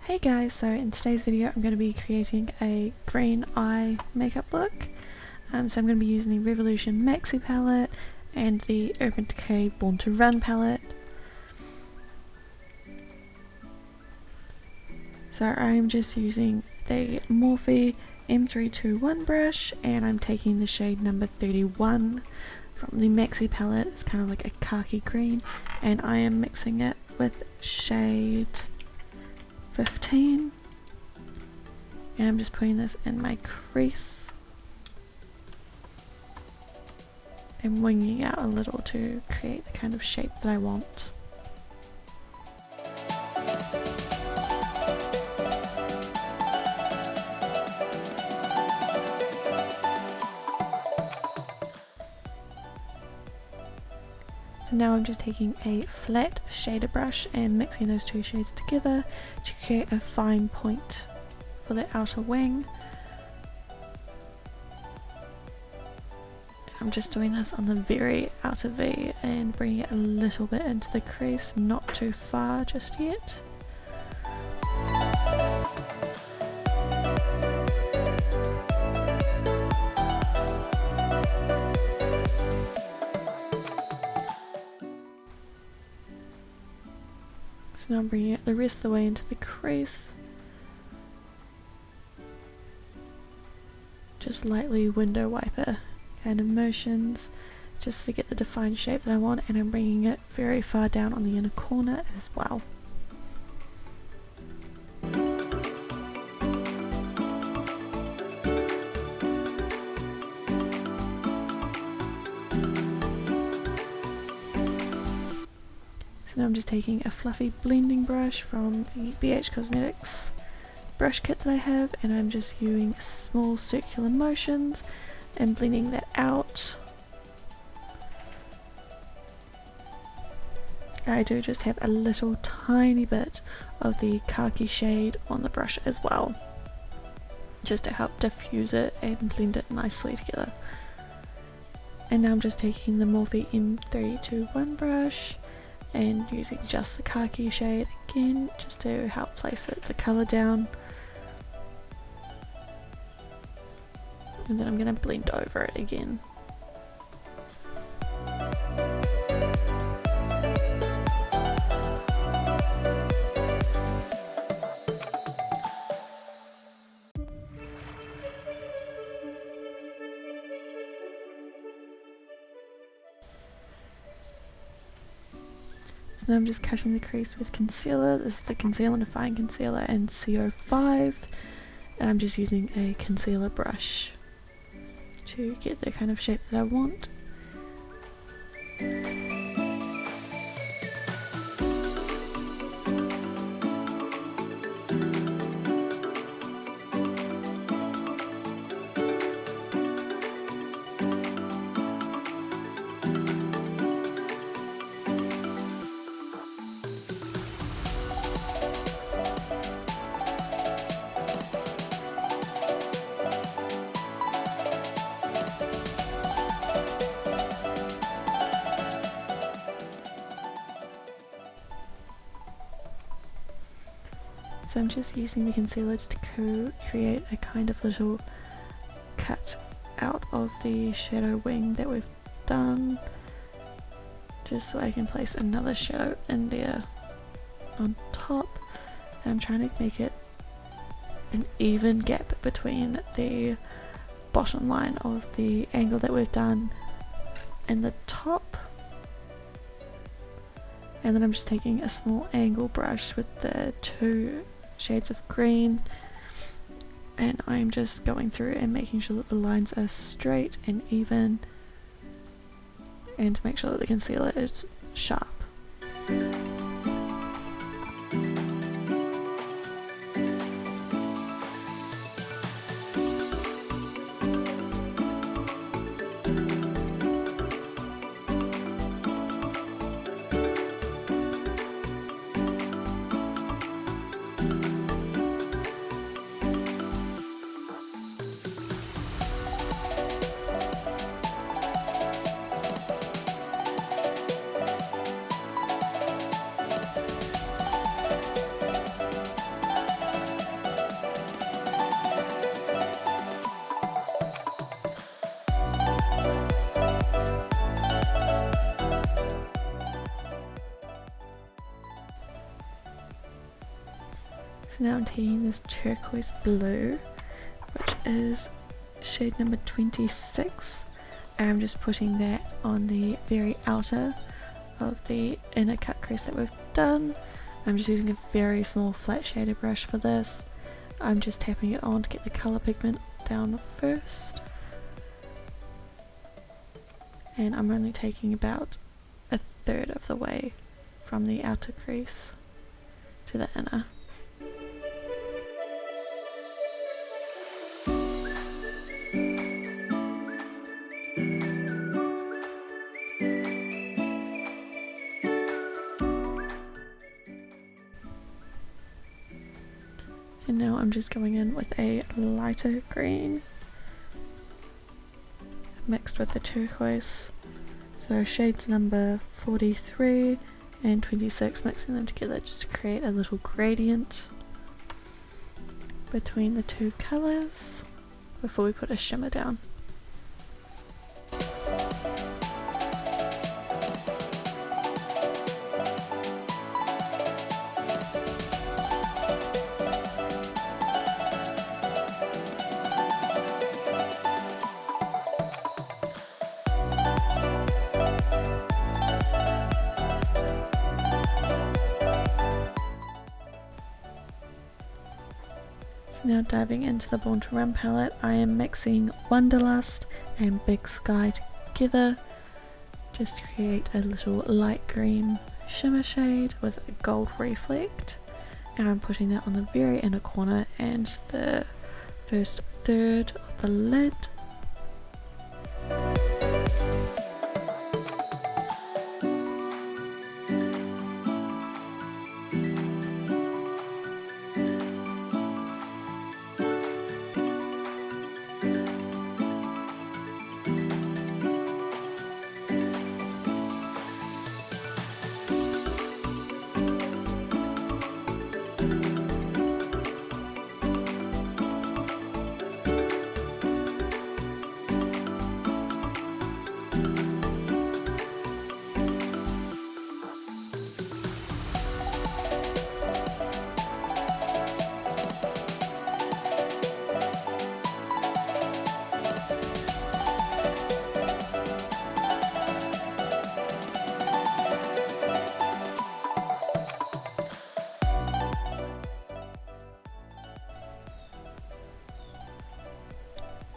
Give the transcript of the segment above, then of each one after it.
Hey guys, so in today's video I'm going to be creating a green eye makeup look. So I'm going to be using the Revolution Maxi palette and the Urban Decay Born to Run palette. So I'm just using the Morphe M321 brush and I'm taking the shade number 31 from the Maxi palette. It's kind of like a khaki green and I am mixing it with shade 15 and I'm just putting this in my crease and winging out a little to create the kind of shape that I want. So now I'm just taking a flat shader brush and mixing those two shades together to create a fine point for the outer wing. I'm just doing this on the very outer V and bringing it a little bit into the crease, not too far just yet. So now I'm bringing it the rest of the way into the crease. Just lightly window wiper kind of motions just to get the defined shape that I want, and I'm bringing it very far down on the inner corner as well. So now I'm just taking a fluffy blending brush from the bhcosmetics brush kit that I have, and I'm just using small circular motions and blending that out. I do just have a little tiny bit of the khaki shade on the brush as well, just to help diffuse it and blend it nicely together. And now I'm just taking the Morphe M321 brush and using just the khaki shade again just to help place the colour down. And then I'm going to blend over it again. So now I'm just cutting the crease with concealer. This is the Conceal and Define Concealer and CO5, and I'm just using a concealer brush to get the kind of shape that I want. So I'm just using the concealer to create a kind of little cut out of the shadow wing that we've done, just so I can place another shadow in there on top. I'm trying to make it an even gap between the bottom line of the angle that we've done and the top. And then I'm just taking a small angle brush with the two shades of green, and I'm just going through and making sure that the lines are straight and even, and to make sure that the concealer is sharp. So now I'm taking this turquoise blue, which is shade number 26, and I'm just putting that on the very outer of the inner cut crease that we've done. I'm just using a very small flat shader brush for this. I'm just tapping it on to get the colour pigment down first. And I'm only taking about a third of the way from the outer crease to the inner. And now I'm just going in with a lighter green mixed with the turquoise. So shades number 43 and 26, mixing them together just to create a little gradient between the two colours before we put a shimmer down. Now diving into the Born to Run palette, I am mixing Wanderlust and Big Sky together just to create a little light green shimmer shade with a gold reflect, and I'm putting that on the very inner corner and the first third of the lid.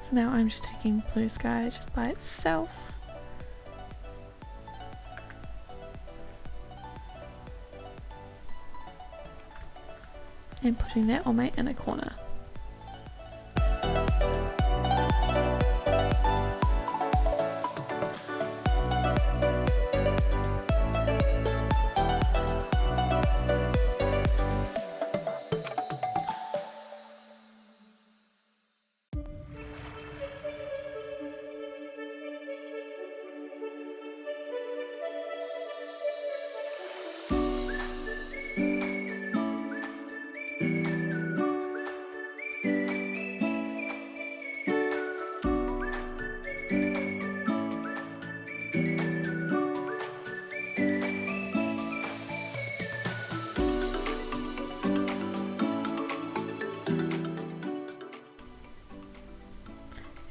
So now I'm just taking Blue Sky just by itself. And putting that on my inner corner.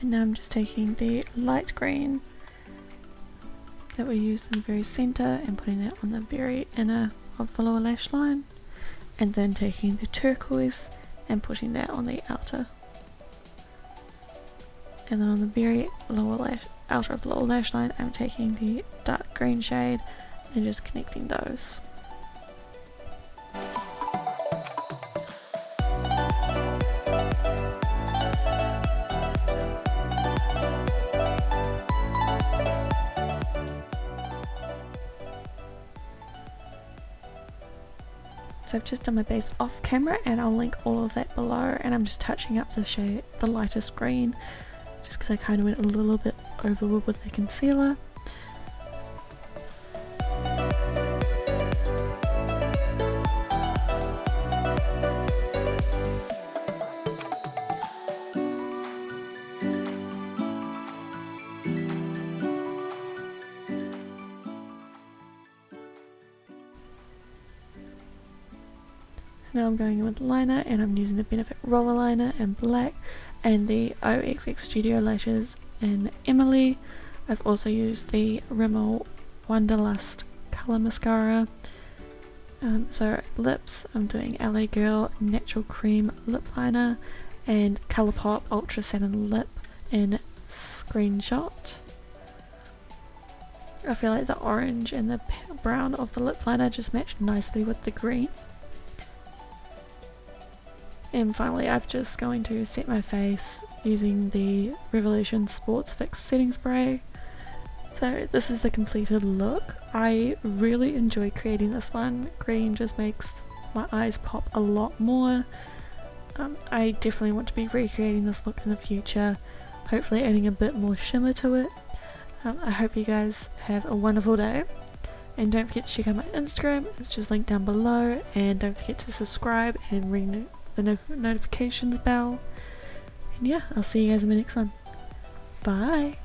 And now I'm just taking the light green that we used in the very centre and putting that on the very inner of the lower lash line, and then taking the turquoise and putting that on the outer, and then on the very outer of the lower lash line I'm taking the dark green shade and just connecting those. So I've just done my base off camera and I'll link all of that below, and I'm just touching up the shade, the lightest green, just because I kind of went a little bit overboard with the concealer. Now I'm going in with liner, and I'm using the Benefit roller liner in black and the oxxstudio lashes in Emily. I've also used the Rimmel Wonderlust colour mascara. So lips, I'm doing LA Girl Natural Cream Lip Liner and Colourpop Ultra Satin Lip in Screenshot. I feel like the orange and the brown of the lip liner just matched nicely with the green. And finally, I'm just going to set my face using the Revolution Sports Fix setting spray. So this is the completed look. I really enjoy creating this one. Green just makes my eyes pop a lot more. I definitely want to be recreating this look in the future, hopefully adding a bit more shimmer to it. I hope you guys have a wonderful day, and don't forget to check out my Instagram, it's just linked down below, and don't forget to subscribe and ring the notifications bell. And yeah, I'll see you guys in my next one. Bye!